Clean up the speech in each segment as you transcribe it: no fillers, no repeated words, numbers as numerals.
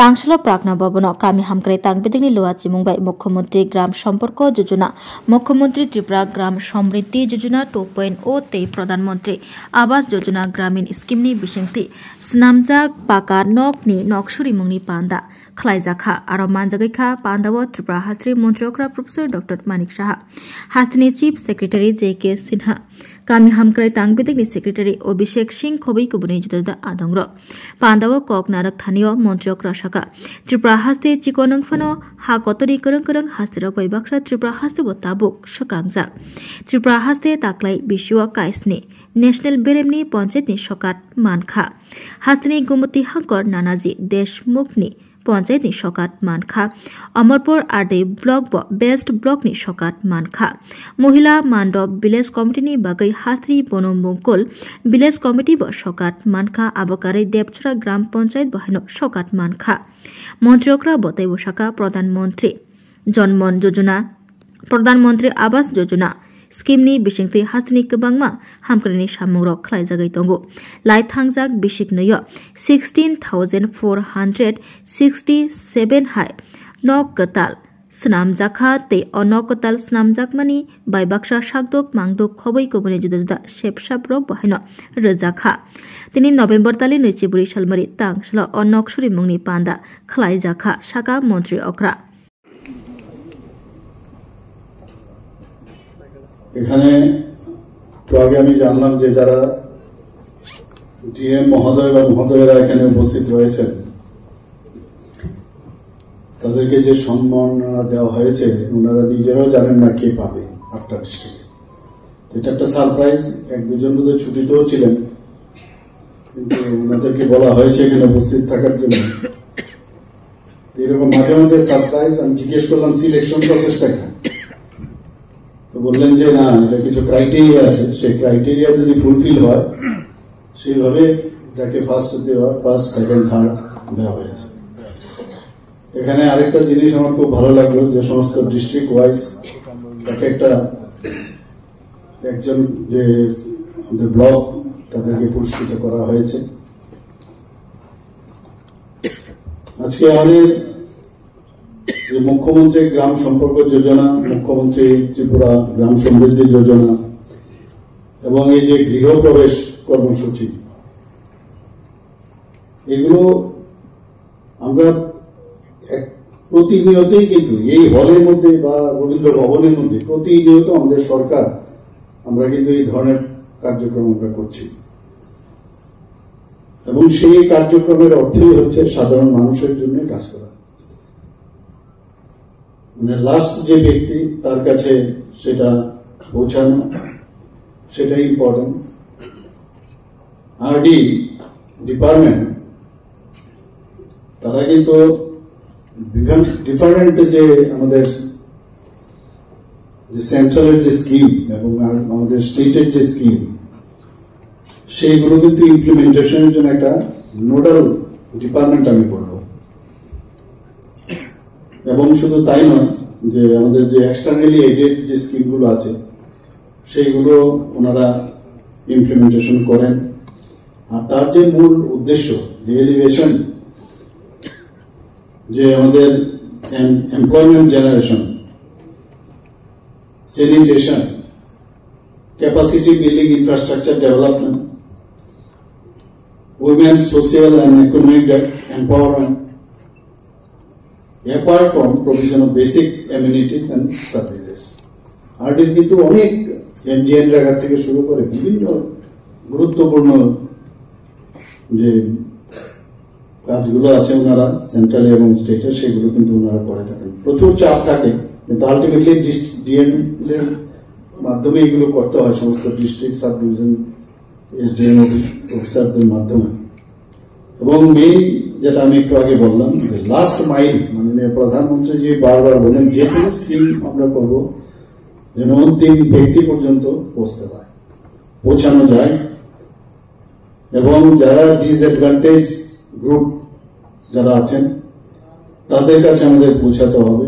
तांगसल प्रागना भवन कामी हामक्रे तांगबेदिनी लोआ चिमुंगबाई मुख्यमंत्री ग्राम सम्पर्क योजना मुख्यमंत्री त्रिपुरा ग्राम समृद्धि योजना 2.0 ते प्रधानमंत्री आवास योजना ग्रामीण स्कीमनि बिसिंथि स्नामजाक पाका नकनि नक्सुरि मुंगनि पान्दा खलाइजाखा आरो मानजागैखा पान्दाव त्रिपुरा हास्ट्रि मन्त्रिअक्रा प्रोफेसर डॉक्टर मानिक साहा हास्ट्रिनि चीफ सेक्रेटारि जे.के. सिन्हा कामी हामक्रे तांगबेदिनी सेक्रेटारि अभिषेक सिंह खबै कुबुनि जुदा आदंग्र पान्दाव कक नारक थानियो मन्त्रिअक्रा शाखा त्रिपुरा हास्ते चिकोनंफानो हा कतरी करं करं हास्ते रकबाय बाक्सा त्रिपुरा हास्ते बताबुक सकांगजा त्रिपुरा हास्ते ताक्लाय बिशुआ काइसनि नेशनल बेरेमनि पंचायतनि सकात मानखा हास्तेनि गुमति हांकर नानाजी देशमुखनि पंचायतनि सकात मानखा अमरपुर आरडे ब्लक बेस्ट ब्लकनि सकात मानखा महिला मान्डप विलेज कमिटिनि बागै हास्त्री बनमुकुल विलेज कमिटि ब सकात मानखा आबकारै देवछरा ग्राम पंचायत बहानो सकात मानखा मन्त्रिअक्रा बताइबो शाखा प्रधानमंत्री जनमन योजना प्रधानमंत्री आवास योजना स्कीमनि बिसिंथि हास्तिनि गोबांमा हामक्रेनि सामुंग्रक खलाइजागै दंगो लाइ थांजाक बिसिक नयो 16,467 हाय नक गताल स्नामजाखा ते अनक गताल स्नामजाकमानि बाइबाक्सा सागदक मांगदक खबै कबने जुदा जुदा शेपसाप्रक बहायनो रोजाखा तिनि नभेम्बर तालि नैचिबुरि सालमारि तांसल अनकसुरि मुंगनि पान्दा खलाइजाखा शाखा मन्त्रि अक्रा এখানে তো আগে আমি জানলাম যে যারা ডিএম মহোদয় বা মহোদয়রা এখানে উপস্থিত রয়েছেন তাদেরকে যে সম্মাননা দেওয়া হয়েছে ওনারা নিজেরাও জানেন না কে পাবে আটটা ডিস্ট্রিক্টে এটা একটা সারপ্রাইজ এক দুজন বোধহয় ছুটিতেও ছিলেন কিন্তু ওনাদেরকে বলা হয়েছে এখানে উপস্থিত থাকার জন্য এরকম মাঝে মাঝে সারপ্রাইজ আমি জিজ্ঞেস করলাম সিলেকশন প্রসেসটা তো বললেন যে না এটা কিছু ক্রাইটেরিয়া আছে সেই ক্রাইটেরিয়া যদি ফুলফিল হয় সেইভাবে যাকে ফার্স্ট দেওয়া ফার্স্ট সেকেন্ড থার্ড দেওয়া হয়েছে এখানে আরেকটা জিনিস আমার খুব ভালো লাগলো যে সমস্ত ডিস্ট্রিক্ট ওয়াইজ এক একটা একজন যে আমাদের ব্লক তাদেরকে পুরস্কৃত করা হয়েছে আজকে আমাদের মুখ্যমন্ত্রী গ্রাম সম্পর্ক যোজনা মুখ্যমন্ত্রী ত্রিপুরা গ্রাম সমৃদ্ধি যোজনা এবং এই যে গৃহপ্রবেশ কর্মসূচি এগুলো আমরা প্রতিনিয়তই কিন্তু এই হলের মধ্যে বা রবীন্দ্র ভবনের মধ্যে প্রতিনিয়ত আমাদের সরকার আমরা কিন্তু এই ধরনের কার্যক্রম আমরা করছি এবং সেই কার্যক্রমের অর্থই হচ্ছে সাধারণ মানুষের জন্য কাজ করা মানে লাস্ট যে ব্যক্তি তার কাছে সেটা পৌঁছানো সেটাই ইম্পর্টেন্ট আরডি ডিপার্টমেন্ট তারা কিন্তু ডিফারেন্ট যে আমাদের যে সেন্ট্রালের যে স্কিম এবং আমাদের স্টেটের যে স্কিম সেইগুলো কিন্তু ইমপ্লিমেন্টেশনের জন্য একটা নোডাল ডিপার্টমেন্ট আমি বলবো এবং শুধু তাই নয় যে আমাদের যে এক্সটার্নালি এডেড যে স্কিমগুলো আছে সেইগুলো ওনারা ইমপ্লিমেন্টেশন করেন আর তার যে মূল উদ্দেশ্য যে এলিভেশন যে আমাদের employment generation sanitation capacity building infrastructure development women social and economic empowerment apart from provision of basic amenities and services আরডির কিন্তু অনেক এনজিএন জায়গা থেকে শুরু করে বিভিন্ন গুরুত্বপূর্ণ যে কাজগুলো আছে ওনারা সেন্ট্রাল এবং স্টেটে সেগুলো কিন্তু ওনারা করে থাকেন প্রচুর চাপ থাকে কিন্তু আলটিমেটলি ডিএম এর মাধ্যমে এগুলো করতে হয় সমস্ত ডিস্ট্রিক্ট সাব ডিভিশন এসডিএম অফিসারদের মাধ্যমে এবং মেইন যেটা আমি একটু আগে বললাম লাস্ট মাইল মানে প্রধানমন্ত্রী যে বারবার বলেন যে কোনো স্কিম আমরা করবো যেন অন্তিম ব্যক্তি পর্যন্ত পৌঁছানো যায় এবং যারা ডিসঅ্যাডভান্টেজ গ্রুপ যারা আছেন তাদের কাছে আমাদের পৌঁছাতে হবে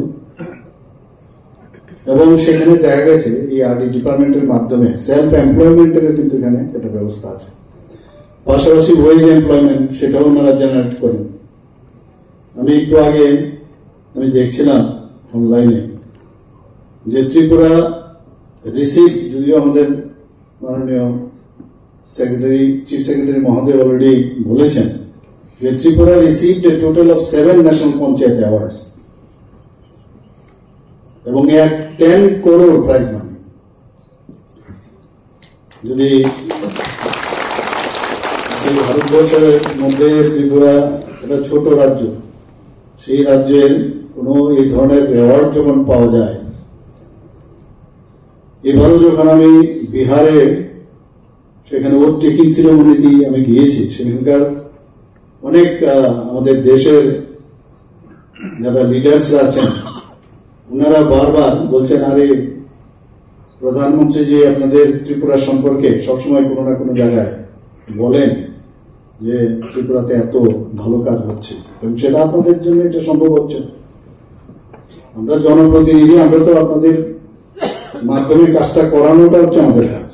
এবং সেখানে দেখা গেছে এই আরডি ডিপার্টমেন্টের মাধ্যমে সেলফ এমপ্লয়মেন্টের কিন্তু এখানে একটা ব্যবস্থা আছে পাশাপাশি ওয়েজ এমপ্লয়মেন্ট সেটাও ওনারা জেনারেট করেন আমি একটু আগে আমি দেখছিলাম অনলাইনে যে ত্রিপুরা রিসিভ, যদিও আমাদের মাননীয় চিফ সেক্রেটারি মহোদয় অলরেডি বলেছেন যে Tripura received a total of 7 national panchayat awards এবং 10 crore প্রাইজ মানি। যদি ভারতবর্ষের মধ্যে ত্রিপুরা একটা ছোট রাজ্য, সেই রাজ্যের কোনো এই ধরনের অ্যাওয়ার্ড যখন পাওয়া যায়, এবারও যখন আমি বিহারে সেখানে ওর টেকিং সিরিমনিতে আমি গিয়েছি, সেখানকার অনেক আমাদের দেশের যারা লিডার্সরা আছেন ওনারা বারবার বলছেন, আরে প্রধানমন্ত্রী যে আপনাদের ত্রিপুরা সম্পর্কে সবসময় কোনো না কোনো জায়গায় বলেন যে ত্রিপুরাতে এত ভালো কাজ হচ্ছে, এবং সেটা আপনাদের জন্য এটা সম্ভব হচ্ছে। আমরা জনপ্রতিনিধি, আমরা তো আপনাদের মাধ্যমে কাজটা করানোটা হচ্ছে আমাদের কাজ।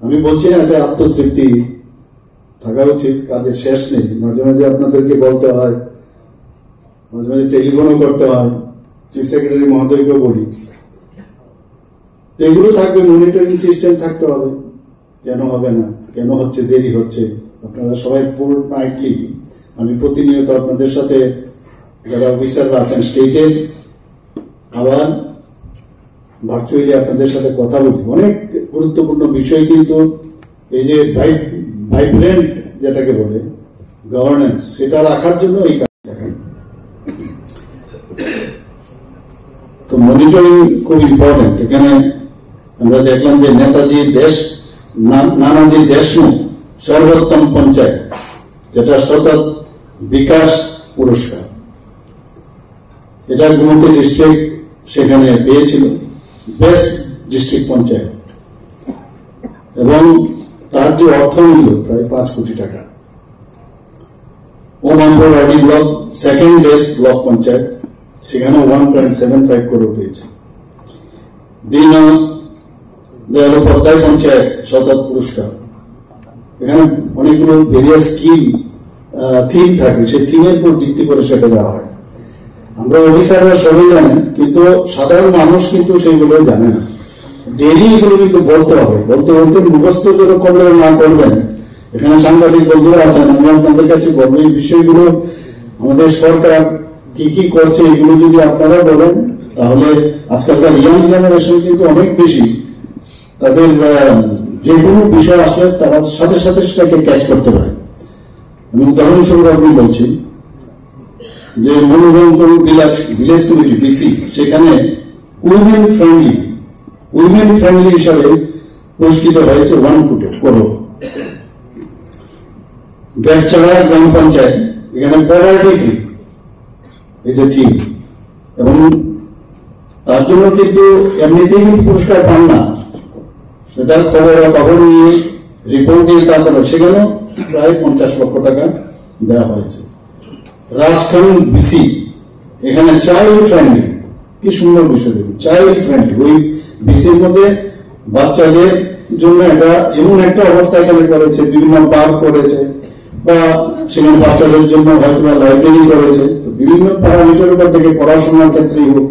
আমি বলছি না এতে আত্মতৃপ্তি থাকা উচিত, কাজের শেষ নেই। মাঝে মাঝে আপনাদেরকে বলতে হয়, মাঝে মাঝে টেলিফোনও করতে হয়, চিফ সেক্রেটারি মহোদয়কেও বলি। এগুলো থাকবে, মনিটরিং সিস্টেম থাকতে হবে। কেন হবে না, কেন হচ্ছে, দেরি হচ্ছে। আপনারা সবাই ফোর্টনাইটলি, আমি প্রতিনিয়ত আপনাদের সাথে যারা অফিসাররা আছেন স্টেটের, আবার ভার্চুয়ালি আপনাদের সাথে কথা বলি। অনেক গুরুত্বপূর্ণ বিষয় কিন্তু এই যে ভাইব্রেন্ট যেটাকে বলে গভর্নেন্স, সেটা রাখার জন্য এই কাজ দেখেন। তো মনিটরিং খুব ইম্পর্টেন্ট। এখানে আমরা দেখলাম যে নানাজি দেশমুখ সর্বোত্তম পঞ্চায়েত, যেটা সতত বিকাশ পুরস্কার, এটা গুমতি ডিস্ট্রিক্ট সেখানে পেয়েছিল বেস্ট ডিস্ট্রিক্ট পঞ্চায়েত, এবং তার যে অর্থমূল্য প্রায় 5 কোটি টাকা। Omanpur RD block second best block panchayat, সেখানে 1.75 crore পেয়েছে। দীনদয়াল উপাধ্যায় পঞ্চায়েত সতত পুরস্কার। এখানে অনেকগুলো ভেরিয়াস থিম থাকে, সেই থিমের উপর ভিত্তি করে সেটা দেওয়া হয়। আমরা অফিসাররা সবাই জানেন, কিন্তু সাধারণ মানুষ কিন্তু সেইগুলো জানে না। ডেইলি এগুলো কিন্তু বলতে হবে, বলতে বলতে মুখস্থ যেরকম না করবেন। এখানে সাংবাদিক বন্ধুরা আছেন, আমি আপনাদের কাছে বলবো এই বিষয়গুলো আমাদের সরকার কি কি করছে, এগুলো যদি আপনারা বলেন, তাহলে আজকালকার ইয়াং জেনারেশন কিন্তু অনেক বেশি, তাদের যে কোনো বিষয় আসলে তারা সাথে সাথে সেটাকে ক্যাচ করতে পারে। আমি উদাহরণস্বরূপ আপনি বলছি যে মনোরঞ্জন ভিলেজ কমিটি পিসি, সেখানে উইমেন ফ্রেন্ডলি হিসাবে পুরস্কৃত হয়েছে 1 crore। বেড়চাড়া গ্রাম পঞ্চায়েত, এখানে পভার্টি ফ্রি এই যে থিম, এবং তার জন্য কিন্তু এমনিতেই কিন্তু পুরস্কার পান না, সেটার খবর নিয়ে রিপোর্ট দিয়ে তারপরে সেখানে প্রায় 50 লক্ষ টাকা দেওয়া হয়েছে। রাজখান বিসি, এখানে চাইল্ড ফ্রেন্ডলি, কি সুন্দর বিষয় দেখুন, চাইল্ড ফ্রেন্ডলি। ওই বিসির মধ্যে বাচ্চাদের জন্য এটা এমন একটা অবস্থা এখানে করেছে, বিভিন্ন পার্ক করেছে, বা সেখানে বাচ্চাদের জন্য হয়তো লাইব্রেরি করেছে। তো বিভিন্ন প্যারামিটার উপর থেকে পড়াশোনার ক্ষেত্রেই হোক,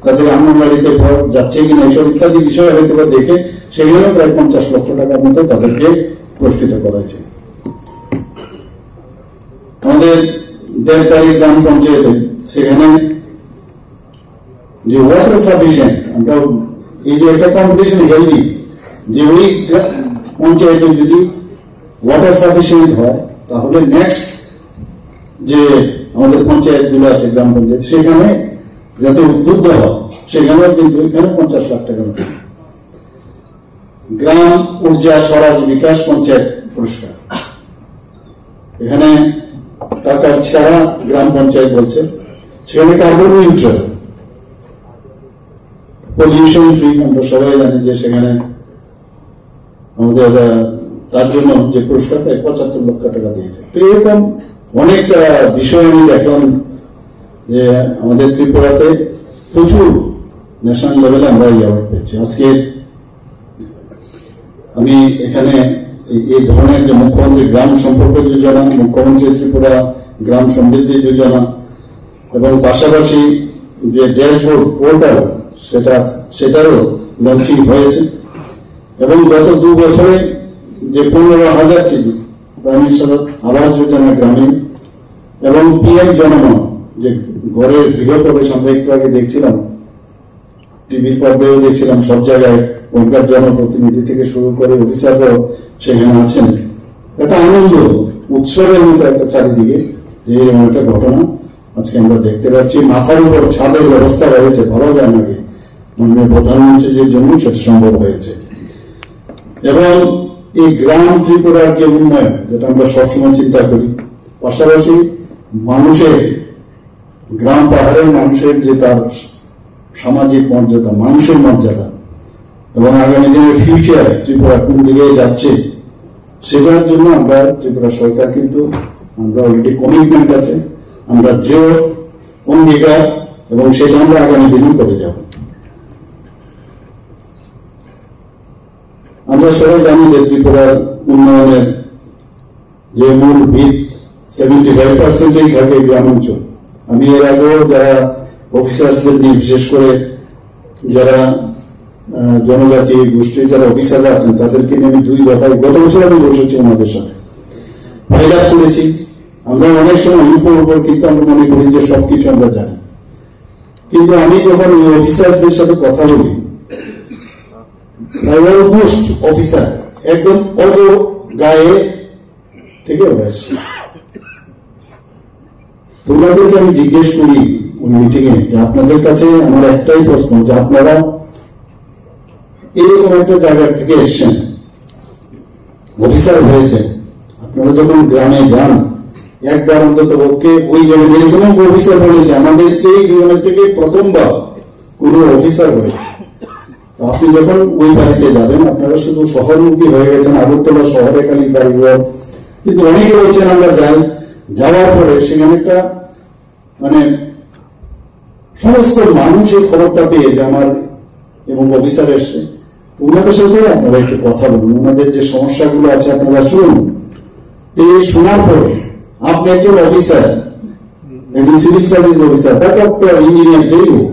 তাদের আঙ্গনবাড়িতে যাচ্ছে কিনা এইসব ইত্যাদি বিষয় হয়তো দেখে সেখানেও প্রায় 50 লক্ষ টাকার মতো তাদেরকে পুরস্কৃত করা হয়েছে। আমাদের দেববাড়ি গ্রাম পঞ্চায়েতে সেখানে যে ওয়াটার সাফিসিয়েন্ট, আমরা এই যে একটা কম্পিটিশন হেলদি, যে ওই পঞ্চায়েতে যদি ওয়াটার সাফিসিয়েন্ট হয়, তাহলে নেক্সট যে আমাদের পঞ্চায়েত গুলো আছে গ্রাম পঞ্চায়েত, সেখানে যাতে উদ্বুদ্ধ হয়, সেখানেও কিন্তু এখানে 50 লাখ টাকা মতো। গ্রাম ঊর্জা স্বরাজ বিকাশ পঞ্চায়েত পুরস্কার, এখানে টাকার ছাড়া গ্রাম পঞ্চায়েত বলছে, সেখানে কার্বন নিউট্রাল, পলিউশন ফ্রি। আমরা সবাই জানি যে সেখানে আমাদের তার জন্য যে পুরস্কার প্রায় 75 লক্ষ টাকা দিয়েছে। তো এরকম অনেক বিষয় আমি দেখলাম যে আমাদের ত্রিপুরাতে প্রচুর ন্যাশনাল লেভেলে আমরা অ্যাওয়ার্ড পেয়েছি। আজকে আমি এখানে এই ধরনের যে মুখ্যমন্ত্রী গ্রাম সম্পর্ক যোজনা, মুখ্যমন্ত্রী ত্রিপুরা গ্রাম সমৃদ্ধি যোজনা এবং পাশাপাশি যে ড্যাশবোর্ড পোর্টাল সেটারও লঞ্চিং হয়েছে এবং গত 2 বছরে যে 15,000টি প্রাইম মিনিস্টার আবাস যোজনা গ্রামীণ এবং PM জনমন যে ঘরের গৃহপ্রবেশ আমরা একটু আগে দেখছিলাম, টিভির পর্দায়ও দেখছিলাম, সব জায়গায় ওখানকার জনপ্রতিনিধি থেকে শুরু করে অফিসাররাও সেখানে আছেন। একটা আনন্দ উৎসবের মতো একটা চারিদিকে এরকম একটা ঘটনা আজকে আমরা দেখতে পাচ্ছি। মাথার উপর ছাদের ব্যবস্থা রয়েছে, ভাবা যায় না আগে মাননীয় প্রধানমন্ত্রীর জন্য সেটা সম্ভব হয়েছে। এবং এই গ্রাম ত্রিপুরার যে উন্নয়ন, যেটা আমরা সবসময় চিন্তা করি, পাশাপাশি মানুষের, গ্রাম পাহাড়ের মানুষের যে তার সামাজিক মর্যাদা, মানুষের মর্যাদা এবং আগামী দিনের ফিউচার ত্রিপুরা কোন দিকে যাচ্ছে, সেটার জন্য আমরা ত্রিপুরা সরকার কিন্তু আমরা অলরেডি কমিটমেন্ট আছে, আমরা দৃঢ় অঙ্গীকার এবং সেটা আমরা আগামী দিনে করে যাব। আমরা সবাই জানি যে ত্রিপুরার উন্নয়নের যে মূল ভিত 75%-ই থাকে গ্রামাঞ্চল। আমি এর আগেও যারা অফিসারদের নিয়ে, বিশেষ করে যারা জনজাতি গোষ্ঠীর যারা অফিসাররা আছেন তাদেরকে নিয়ে আমি 2 দফায় গত বছর আমি বসেছি ওনাদের সাথে, ফাইল করেছি। আমরা অনেক সময় উপর কিন্তু আমরা মনে করি যে সবকিছু আমরা জানি, কিন্তু আমি যখন ওই অফিসারদের সাথে কথা বলি, অলমোস্ট অফিসার একদম অজ গায়ে থেকে ওরা আসছে। তোমাদেরকে আমি জিজ্ঞেস করি ওই মিটিং এ যে আপনাদের কাছে আমার একটাই প্রশ্ন, যে আপনারা এরকম একটা জায়গা থেকে এসছেন, অফিসার হয়েছেন, আপনারা যখন গ্রামে যান একবার অন্তত পক্ষে ওই জায়গায় যেরকম অফিসার হয়েছে, আমাদের এই গ্রামের থেকে প্রথমবার কোন অফিসার হয়েছে। আপনি যখন ওই বাড়িতে যাবেন, আপনারা শুধু শহরমুখী হয়ে গেছেন, আগরতলা শহরে খালি বাড়িঘর, কিন্তু অনেকে বলছেন আমরা যাই, যাওয়ার পরে সেখানে একটা মানে সমস্ত মানুষ এই খবরটা পেয়ে যে আমার এবং অফিসার এসছে, ওনাদের সাথে আপনারা একটু কথা বলুন, ওনাদের যে সমস্যাগুলো আছে আপনারা শুনুন। শোনার পরে আপনি একজন অফিসার, একজন সিভিল সার্ভিস অফিসার বা ডক্টর, ইঞ্জিনিয়ার, যেই হোক,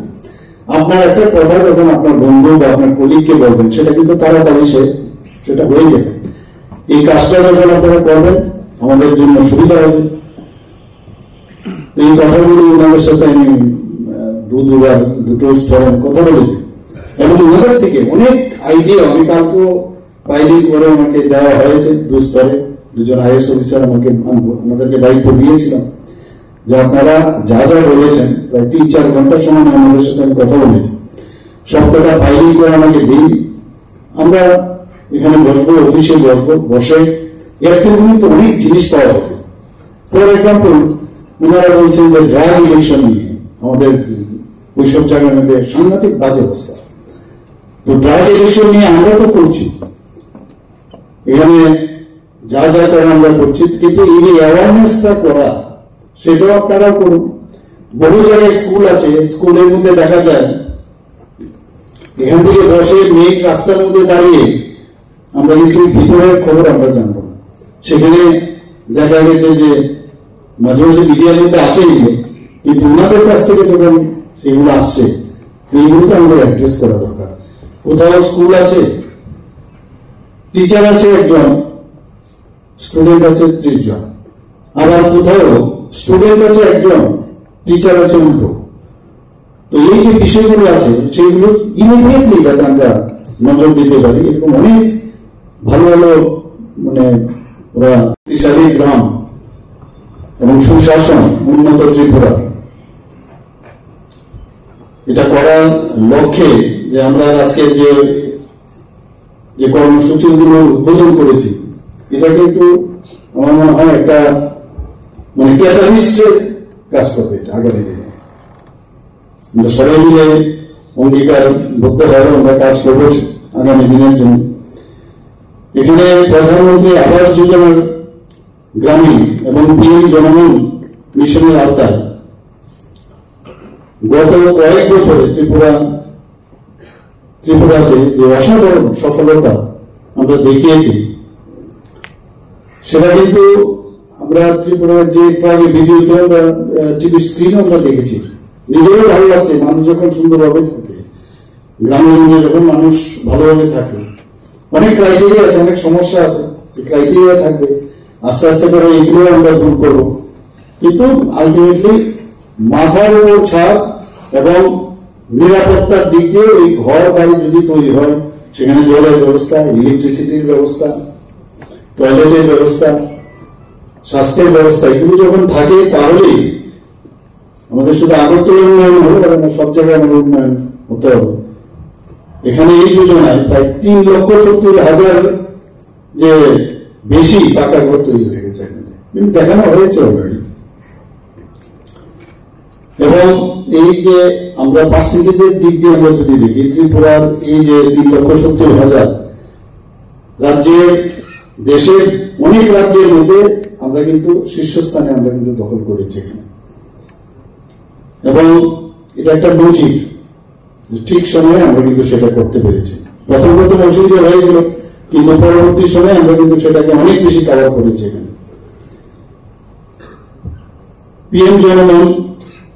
আপনার একটা কথা যখন আপনার বন্ধু বা আপনার কলিগকে বলবেন, সেটা কিন্তু তাড়াতাড়ি সেটা হয়ে যাবে। এই কাজটা যখন আপনারা করবেন আমাদের জন্য সুবিধা হবে। এই কথাগুলো ওনাদের সাথে আমি দুটো স্তরে কথা বলেছি এবং ওনাদের থেকে অনেক আইডিয়া আমি কালকে পাইলিং করে আমাকে দেওয়া হয়েছে। 2 স্তরে 2জন IAS অফিসার আমাদেরকে দায়িত্ব দিয়েছিলাম যে আপনারা যা যা বলেছেন, প্রায় 3-4 ঘন্টার সময় আমাদের সাথে আমি কথা বলেছি, সবকটা ফাইলিং করে আমাকে দিন। আমরা এখানে বসবো, অফিসে বসবো, বসে একটু তো অনেক জিনিস পাওয়া যাবে। ফর এক্সাম্পল, ওনারা বলছেন যে ড্রাগ ইলেকশন নিয়ে আমাদের ওইসব জায়গার মধ্যে সাংঘাতিক বাজে অবস্থা। তো ড্রাগ ইলেকশন নিয়ে আমরা তো করছি, এখানে যা যা করে আমরা করছি, কিন্তু এই যে অ্যাওয়ারনেসটা করা সেটাও আপনারা করুন। বহু জায়গায় স্কুল আছে, স্কুলের মধ্যে দেখা যায় এখান থেকে বসে মেঘ রাস্তার মধ্যে দাঁড়িয়ে আমরা কিন্তু ভিতরের খবর আমরা জানবো না। সেখানে দেখা গেছে যে মাঝে মাঝে মিডিয়ার মধ্যে আসেই, কিন্তু ওনাদের কাছ থেকে যখন সেগুলো আসছে, এইগুলোকে আমাদের অ্যাড্রেস করা দরকার। কোথাও স্কুল আছে, টিচার আছে একজন, স্টুডেন্ট আছে 30 জন, আবার কোথাও স্টুডেন্ট আছে একজন, টিচার আছে উল্টো। তো এই যে বিষয়গুলো আছে সেগুলো ইমিডিয়েটলি যাতে আমরা নজর দিতে পারি, এরকম অনেক ভালো ভালো মানে ওরা শক্তিশালী গ্রাম এবং সুশাসন উন্নত ত্রিপুরা, এটা করার লক্ষ্যে যে আমরা আজকে যে কর্মসূচিগুলো উদ্বোধন করেছি, এটা কিন্তু আমার মনে হয় একটা মানে ক্যাটালিস্টের কাজ করবে এটা আগামী দিনে। আমরা সবাই মিলে অঙ্গীকার বদ্ধ হবে, আমরা কাজ করবো আগামী দিনের জন্য। এখানে প্রধানমন্ত্রী আবাস যোজনার গ্রামীণ এবং PM জনমন মিশনের আওতায় গত কয়েক বছরে ত্রিপুরাতে যে অসাধারণ সফলতা আমরা দেখিয়েছি, সেটা কিন্তু আমরা ত্রিপুরার যে প্রায় ভিডিওতে আমরা টিভি স্ক্রিনে আমরা দেখেছি, নিজেরও ভালো লাগছে মানুষ যখন সুন্দরভাবে থাকে, গ্রামের মধ্যে যখন মানুষ ভালোভাবে থাকে। অনেক ক্রাইটেরিয়া আছে, অনেক সমস্যা আছে, যে ক্রাইটেরিয়া থাকবে, আস্তে আস্তে করে এগুলো আমরা দূর করবো। কিন্তু আলটিমেটলি মাথার উপর ছাদ এবং নিরাপত্তার দিক দিয়ে এই ঘর বাড়ি যদি তৈরি হয়, সেখানে জলের ব্যবস্থা, ইলেকট্রিসিটির ব্যবস্থা, টয়লেটের ব্যবস্থা, স্বাস্থ্যের ব্যবস্থা, এগুলো যখন থাকে তাহলেই আমাদের শুধু আগরতলা উন্নয়ন হবে না, সব জায়গায় আমাদের উন্নয়ন হতে হবে। এখানে এই যোজনায় প্রায় 3,70,000 যে বেশি পাকা ঘর তৈরি হয়ে গেছে, এখানে কিন্তু দেখানো হয়েছে অলরেডি। এবং এই যে আমরা পার্সেন্টেজের দিক দিয়ে আমরা যদি দেখি, ত্রিপুরার এই যে 3,70,000 রাজ্যের, দেশের অনেক রাজ্যের মধ্যে আমরা কিন্তু শীর্ষস্থানে আমরা কিন্তু দখল করেছি এখানে। এবং এটা একটা নজির, ঠিক সময়ে আমরা কিন্তু সেটা করতে পেরেছি। প্রথম অসুবিধা হয়েছিল, কিন্তু পরবর্তী সময়ে আমরা কিন্তু সেটাকে অনেক বেশি কভার করেছি এখানে। পিএম জনমন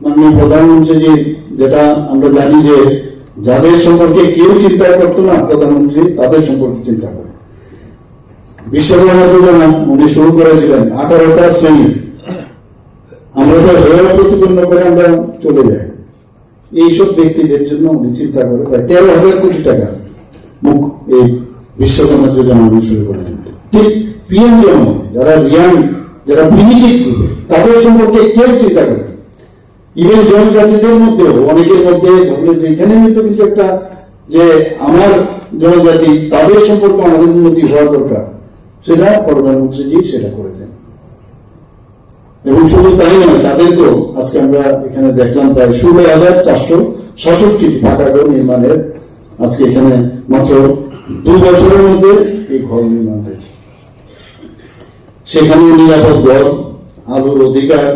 মাননীয় প্রধানমন্ত্রীজি, যেটা আমরা জানি যে যাদের সম্পর্কে কেউ চিন্তা করতো না প্রধানমন্ত্রী, তাদের সম্পর্কে চিন্তা করে। বিশ্বকর্মা যোজনা উনি শুরু করেছিলেন 18টা শ্রেণী, আমরা তো হেয় প্রতিপন্ন করে আমরা চলে যাই। এইসব ব্যক্তিদের জন্য উনি চিন্তা করে প্রায় 13,000 কোটি টাকা এই বিশ্বকর্মা যোজনা উনি শুরু করেন। ঠিক পিএম জনমন যারা রিয়াং, যারা প্রিমিটিভ গ্রুপে, তাদের সম্পর্কে কেউ চিন্তা করে। ইভেন জনজাতিদের মধ্যেও অনেকের মধ্যে ভাবলেন যে এখানে কিন্তু একটা যে আমার জনজাতি, তাদের সম্পর্কে আমাদের উন্নতি হওয়া দরকার, সেটা প্রধানমন্ত্রীজি সেটা করেছেন। এবং শুধু তাই নয়, তাদেরকেও আজকে আমরা এখানে দেখলাম প্রায় 16,466 পাকা ঘর নির্মাণের আজকে এখানে মাত্র 2 বছরের মধ্যে এই ঘর নির্মাণ হয়েছে। সেখানে নিরাপদ ঘর, আলোর অধিকার,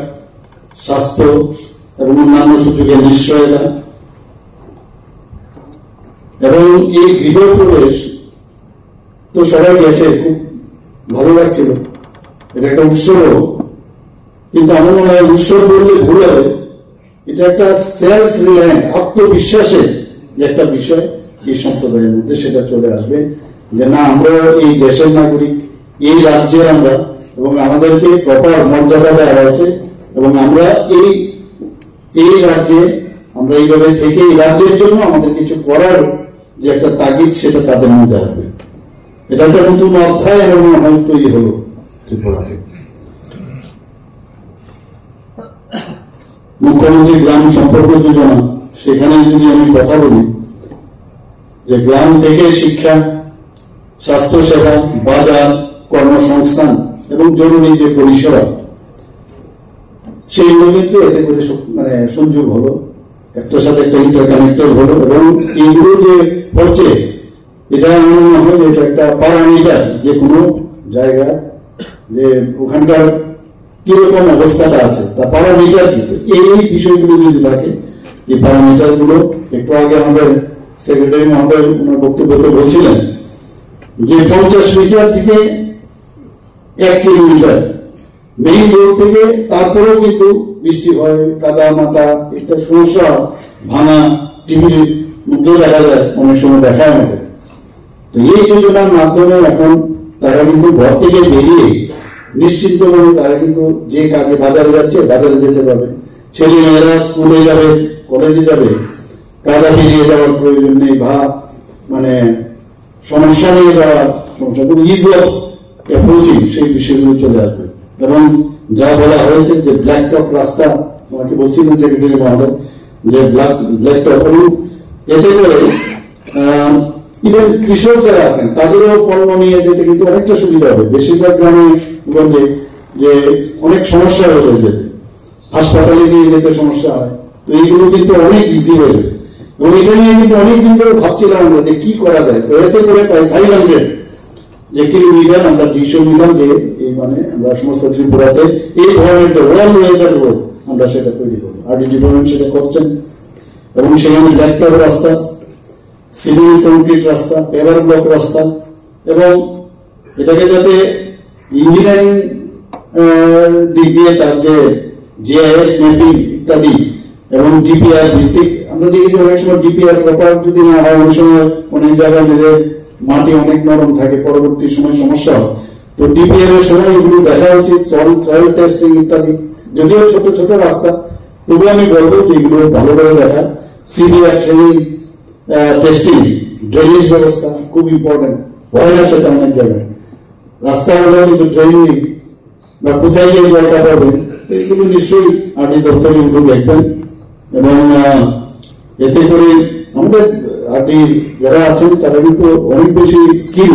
স্বাস্থ্য এবং অন্যান্য সুযোগের নিশ্চয়তা এবং এই গৃহ প্রবেশ তো সবাই গেছে, খুব ভালো লাগছিল, এটা একটা উৎসব। কিন্তু আমার মনে হয় উৎসব বললে ভুল হবে, এটা একটা সেলফ রিলায়েন্ট, আত্মবিশ্বাসের যে একটা বিষয় এই সম্প্রদায়ের মধ্যে সেটা চলে আসবে, যে না আমরা এই দেশের নাগরিক, এই রাজ্যের আমরা, এবং আমাদেরকে প্রপার মর্যাদা দেওয়া হয়েছে, এবং আমরা এই রাজ্যে আমরা এইভাবে থেকে এই রাজ্যের জন্য আমাদের কিছু করার যে একটা তাগিদ, সেটা তাদের মধ্যে আসবে। এটা একটা নতুন অধ্যায় আমার মনে হয় তৈরি হলো ত্রিপুরাতে। মুখ্যমন্ত্রী গ্রাম সম্পর্ক যোজনা, সেখানে যদি আমি কথা বলি যে গ্রাম থেকে শিক্ষা, স্বাস্থ্য সেবা, বাজার, কর্মসংস্থান এবং জরুরি যে পরিষেবা, সেইগুলো কিন্তু এতে করে মানে সংযোগ হলো, একটার সাথে একটা ইন্টারকানেক্টেড হলো। এবং এইগুলো যে হচ্ছে, এটা আমার মনে হয় যে এটা একটা প্যারামিটার, যে কোনো জায়গা যে ওখানকার কিরকম অবস্থাটা আছে তা প্যারামিটার, কিন্তু এই বিষয়গুলো যদি থাকে, এই প্যারামিটার গুলো একটু আগে আমাদের সেক্রেটারি মহোদয় ওনার বক্তব্যতে বলছিলেন যে 50 মিটার থেকে 1 কিলোমিটার মেইন রোড থেকে, তারপরেও কিন্তু বৃষ্টি হয়, কাদা মাটা ইত্যাদি সমস্যা, ভাঙা টিভির মধ্যে দেখা যায়, অনেক সময় দেখায় আমাদের। তো এই যোজনার মাধ্যমে এখন তারা কিন্তু ঘর থেকে বেরিয়ে নিশ্চিন্ত ভাবে তারা কিন্তু যে কাজে বাজারে যাচ্ছে, বাজারে যেতে পারবে, ছেলে মেয়েরা স্কুলে যাবে, কলেজে যাবে, কাদা বেরিয়ে যাওয়ার প্রয়োজন নেই, বা মানে সমস্যা নিয়ে যাওয়ার সমস্যা, খুব ইজ অফ অ্যাপ্রোচিং সেই বিষয়গুলো চলে আসবে। এবং যা বলা হয়েছে যে ব্ল্যাক টপ রাস্তা, আমাকে বলছিলেন সেক্রেটারি মহোদয় যে ব্ল্যাক টপ, এতে করে ইভেন কৃষক যারা আছেন তাদেরও পণ্য নিয়ে যেতে কিন্তু অনেকটা সুবিধা হবে। বেশিরভাগ গ্রামে গঞ্জে যে অনেক সমস্যা হয়ে যেতে, হাসপাতালে নিয়ে যেতে সমস্যা হয়, তো এইগুলো কিন্তু অনেক ইজি হয়ে যাবে। এবং এটা নিয়ে কিন্তু অনেকদিন ধরে ভাবছিলাম আমরা যে কি করা যায়। তো এতে করে প্রায় 500 যে কিলোমিটার আমরা ডিসিশন নিলাম যে এই মানে আমরা সমস্ত ত্রিপুরাতে এই ধরনের ওয়াল ওয়েদার রোড আমরা সেটা তৈরি করবো। আরডি ডিপার্টমেন্ট সেটা করছেন, এবং সেখানে ব্ল্যাকটপ রাস্তা, সিভিল কংক্রিট রাস্তা, পেভার ব্লক রাস্তা, এবং এটাকে যাতে ইঞ্জিনিয়ারিং দিক দিয়ে তার যে জিআইএস ম্যাপিং ইত্যাদি এবং ডিপিআর ভিত্তিক আমরা দেখি যে অনেক সময় ডিপিআর প্রপার যদি না হয় অনেক সময় অনেক জায়গায় মাটি অনেক নরম থাকে, পরবর্তী সময় সমস্যা হয়। তো ডিপিআর এর সময় এগুলো দেখা উচিত, সয়েল টেস্টিং ইত্যাদি। যদিও ছোট ছোট রাস্তা, তবু আমি বলবো যে এগুলো ভালোভাবে দেখা। সিভিআর ট্রেনিং, টেস্টিং, ড্রেনেজ ব্যবস্থা খুব ইম্পর্টেন্ট, হয় না সেটা অনেক জায়গায়। রাস্তা হলেও কিন্তু ড্রেনিং বা কোথায় গিয়ে জলটা পাবেন, এগুলো নিশ্চয়ই আরডি দপ্তর এগুলো দেখবেন। এবং এতে করে আমাদের আরডি যারা আছেন তারা কিন্তু অনেক বেশি স্কিল,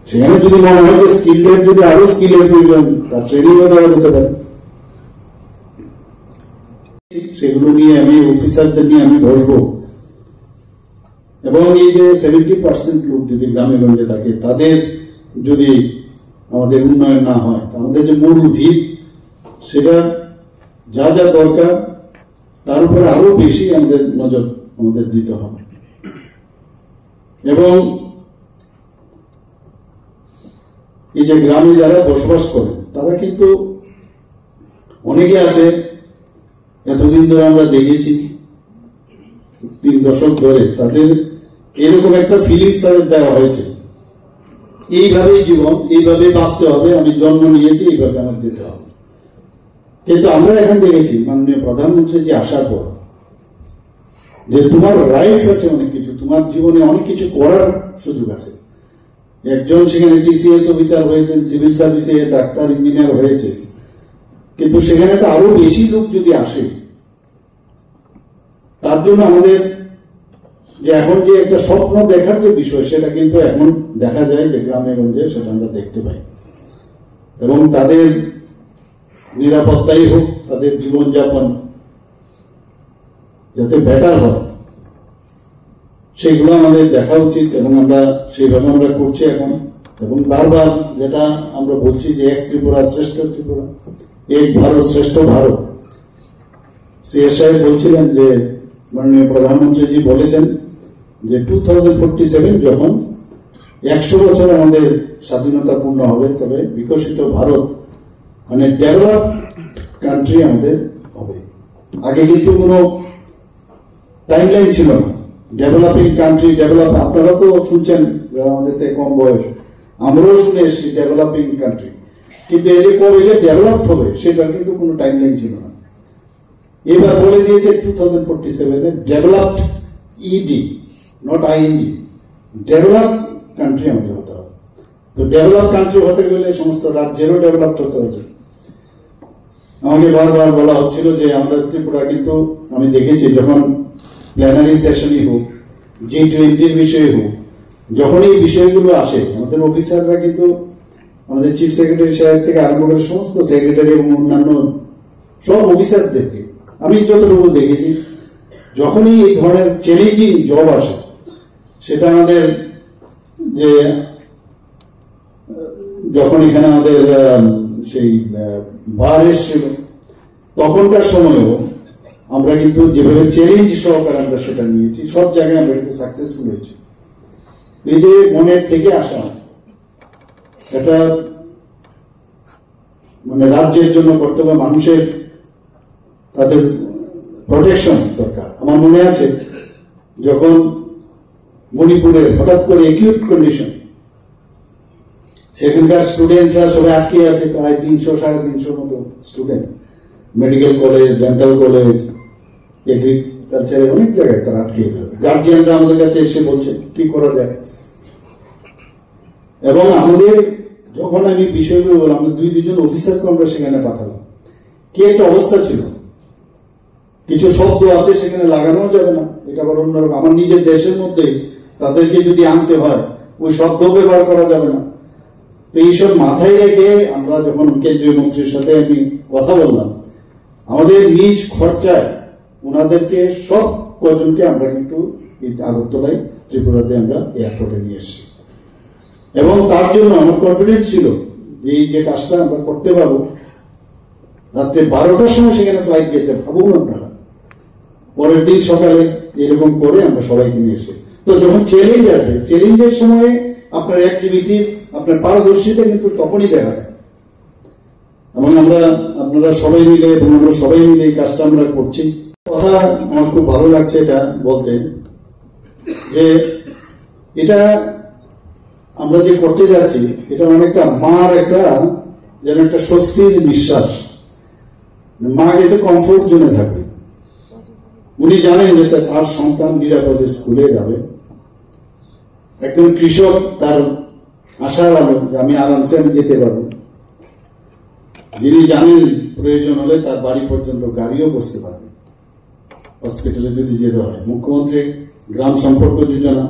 সেখানে যদি মনে হয় যে স্কিলের যদি আরো স্কিলের প্রয়োজন, তার ট্রেনিংও দেওয়া যেতে পারে। সেগুলো নিয়ে আমি অফিসারদের নিয়ে আমি বসবো। এবং এই যে 70% লোক যদি গ্রামে গঞ্জে থাকে, তাদের যদি আমাদের উন্নয়ন না হয়, আমাদের যে মূল ভিত সেটা যা যা দরকার তার উপরে আরো বেশি আমাদের নজর আমাদের দিতে হবে। এবং এই যে গ্রামে যারা বসবাস করেন তারা কিন্তু অনেকে আছে, এতদিন ধরে আমরা দেখেছি 3 দশক ধরে, তাদের এরকম একটা ফিলিংস তাদের দেওয়া হয়েছে, এইভাবেই জীবন, এইভাবে বাঁচতে হবে, আমি জন্ম নিয়েছি, এইভাবে আমার যেতে হবে। কিন্তু আমরা এখন দেখেছি মাননীয় প্রধানমন্ত্রী যে আসার পর যে তোমার রাইটস আছে অনেক কিছু, তোমার জীবনে অনেক কিছু করার সুযোগ আছে। একজন সেখানে টিসিএস অফিসার হয়েছেন, সিভিল সার্ভিসে ডাক্তার, ইঞ্জিনিয়ার হয়েছে, কিন্তু সেখানে তো আরো বেশি লোক যদি আসে, তার জন্য আমাদের যে এখন যে একটা স্বপ্ন দেখার যে বিষয়, সেটা কিন্তু এখন দেখা যায় যে গ্রামে গঞ্জে সেটা আমরা দেখতে পাই। এবং তাদের নিরাপত্তাই হোক, তাদের জীবনযাপন যাতে বেটার হয়, সেগুলো আমাদের দেখা উচিত। এবং আমরা সেইভাবে আমরা করছি এখন। এবং বারবার যেটা আমরা বলছি যে এক ত্রিপুরা শ্রেষ্ঠ ত্রিপুরা, এক ভারত শ্রেষ্ঠ ভারত। সিএস সাহেব বলছিলেন যে মাননীয় প্রধানমন্ত্রীজি বলেছেন যে 2047 যখন 100 বছর আমাদের স্বাধীনতা পূর্ণ হবে, তবে বিকশিত ভারত মানে ডেভেলপ কান্ট্রি আমাদের হবে। আগে কিন্তু কোনো টাইমলাইন ছিল না। ডেভেলপিং কান্ট্রি, ডেভেলপ, আপনারা তো শুনছেন যারা আমাদের থেকে কম বয়স, আমরাও শুনে এসেছি ডেভেলপিং কান্ট্রি, কিন্তু এই যে কবে যে ডেভেলপ হবে সেটার কিন্তু কোনো টাইমলাইন ছিল না। এবার বলে দিয়েছে 2047 developed ED, not IND, develop country আমাদের হতে হবে। তো ডেভেলপ কান্ট্রি হতে গেলে সমস্ত রাজ্যেরও ডেভেলপড হতে হবে। আমাকে বারবার বলা হচ্ছিল যে আমাদের ত্রিপুরা কিন্তু, আমি দেখেছি যখন প্ল্যানারি সেশনই হোক, G20 বিষয়ে হোক, যখন এই বিষয়গুলো আসে, আমাদের অফিসাররা কিন্তু আমাদের চিফ সেক্রেটারি সাহেব থেকে আরম্ভ করে সমস্ত সেক্রেটারি এবং অন্যান্য সব অফিসারদেরকে আমি যতটুকু দেখেছি, যখনই এই ধরনের চ্যালেঞ্জিং জব আসে, সেটা আমাদের যে যখন এখানে আমাদের সেই বার এসছিল, তখনকার সময়ও আমরা কিন্তু যেভাবে চ্যালেঞ্জ সহকারে আমরা সেটা নিয়েছি, সব জায়গায় আমরা কিন্তু সাকসেসফুল হয়েছি। এই যে মনের থেকে আসা, এটা মানে রাজ্যের জন্য করতে হবে, মানুষের তাদের প্রোটেকশন দরকার। আমার মনে আছে যখন মণিপুরে হঠাৎ করে একিউট কন্ডিশন, সেখানকার স্টুডেন্টরা সবাই আটকে আছে, প্রায় 300-350 মতো student, medical college, dental college, এগ্রিকালচারের অনেক জায়গায় তারা আটকে যাবে। গার্জিয়ানরা আমাদের কাছে এসে বলছে কি করা যায়। এবং আমাদের যখন আমি বিষয়গুলো বললাম, আমরা 2-2 অফিসারকে আমরা সেখানে পাঠালাম। কি একটা অবস্থা ছিল, কিছু শব্দ আছে সেখানে লাগানো যাবে না, এটা আবার অন্যরকম। আমার নিজের দেশের মধ্যে তাদেরকে যদি আনতে হয়, ওই শব্দ ব্যবহার করা যাবে না। তো এইসব মাথায় রেখে আমরা যখন কেন্দ্রীয় মন্ত্রীর সাথে আমি কথা বললাম, আমাদের নিজ খরচায় ওনাদেরকে সব কজনকে আমরা কিন্তু আগরতলায়, ত্রিপুরাতে আমরা এয়ারপোর্টে নিয়ে এসেছি। এবং তার জন্য আমার কনফিডেন্স ছিল যে এই যে কাজটা আমরা করতে পারবো। রাত্রে 12টার সময় সেখানে ফ্লাইট গেছে, ভাবুন আপনারা। পরের দিন সকালে এরকম করে আমরা সবাইকে নিয়ে এসে, তো যখন চ্যালেঞ্জ আসবে, চ্যালেঞ্জের সময় আপনার অ্যাক্টিভিটির, আপনার পারদর্শিতা কিন্তু তখনই দেখা যায়। এবং আপনারা সবাই মিলে এবং আমরা সবাই মিলে এই কাজটা আমরা করছি। কথা আমার খুব ভালো লাগছে এটা বলতে, যে এটা আমরা যে করতে যাচ্ছি এটা অনেকটা মার একটা যেন একটা স্বস্তির নিঃশ্বাস। মা কিন্তু কমফোর্ট জোনে থাকবে, উনি জানেন যে তার সন্তান নিরাপদে স্কুলে যাবে। একজন কৃষক তার আশার আলো যে আমি আরামসে যেতে পারবো, যিনি জানেন প্রয়োজন হলে তার বাড়ি পর্যন্ত গাড়িও বসতে পারবে হসপিটালে যদি যেতে হয়। মুখ্যমন্ত্রী গ্রাম সম্পর্ক যোজনা,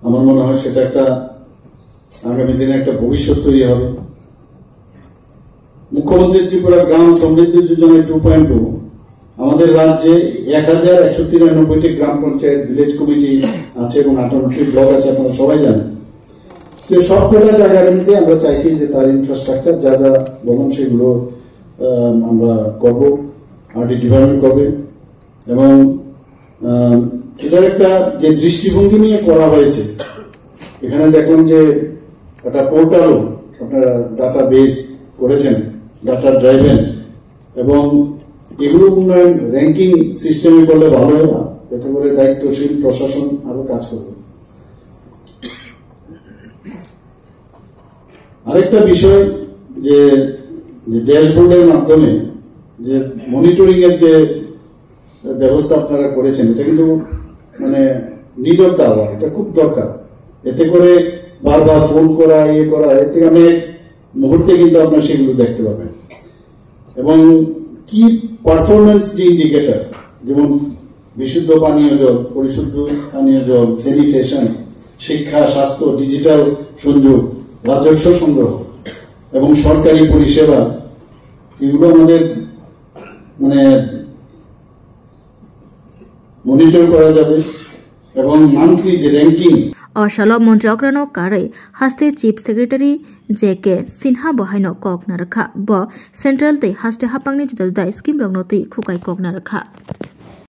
আমার মনে হয় সেটা একটা আগামী দিনে একটা ভবিষ্যৎ তৈরি হবে। মুখ্যমন্ত্রী ত্রিপুরা গ্রাম সমৃদ্ধি যোজনা 2.2 আমাদের রাজ্যে 1193টি গ্রাম পঞ্চায়েত, ভিলেজ কমিটি আছে এবং 58টি ব্লক আছে, আপনারা সবাই জানেন। যে সবকটা জায়গার মধ্যে আমরা চাইছি যে তার ইনফ্রাস্ট্রাকচার যা যা বলুন সেগুলো আমরা করবো, আরডি ডিপার্টমেন্ট করবে। এবং এটার একটা যে দৃষ্টিভঙ্গি নিয়ে করা হয়েছে, এখানে দেখলাম যে একটা পোর্টালও আপনারা ডাটা বেস করেছেন, ডাটা ড্রাইভেন, এবং এগুলো উন্নয়ন র্যাঙ্কিং সিস্টেমে করলে ভালো হয় না, এতে করে দায়িত্বশীল প্রশাসন আরো কাজ করবে। আরেকটা বিষয় যে ড্যাশবোর্ডের মাধ্যমে যে মনিটরিং এর যে ব্যবস্থা আপনারা করেছেন, এটা কিন্তু মানে নিড অফ দা আওয়ার, এটা খুব দরকার। এতে করে বারবার ফোন করা এতে অনেক মুহূর্তে কিন্তু আপনারা সেগুলো দেখতে পাবেন। এবং কি পারফরমেন্স যে ইন্ডিকেটর, যেমন বিশুদ্ধ পানীয় জল, পরিশুদ্ধ পানীয় জল, স্যানিটেশন, শিক্ষা, স্বাস্থ্য, ডিজিটাল সংযোগ, রাজস্ব সংগ্রহ এবং সরকারি পরিষেবা, এগুলো আমাদের মানে মনিটর করা যাবে। এবং মান্থলি যে র্যাঙ্কিং অশাল মন্ত্রী কারে হাস্তে চিফ সেক্রেটারি JK সিনহা বহাইনো কক নারখা ব সেন্ট্রাল তে হাস্তে হাপাংনি जुदा जुदा स्किम रंगनो ती खुकाई কক नारखा।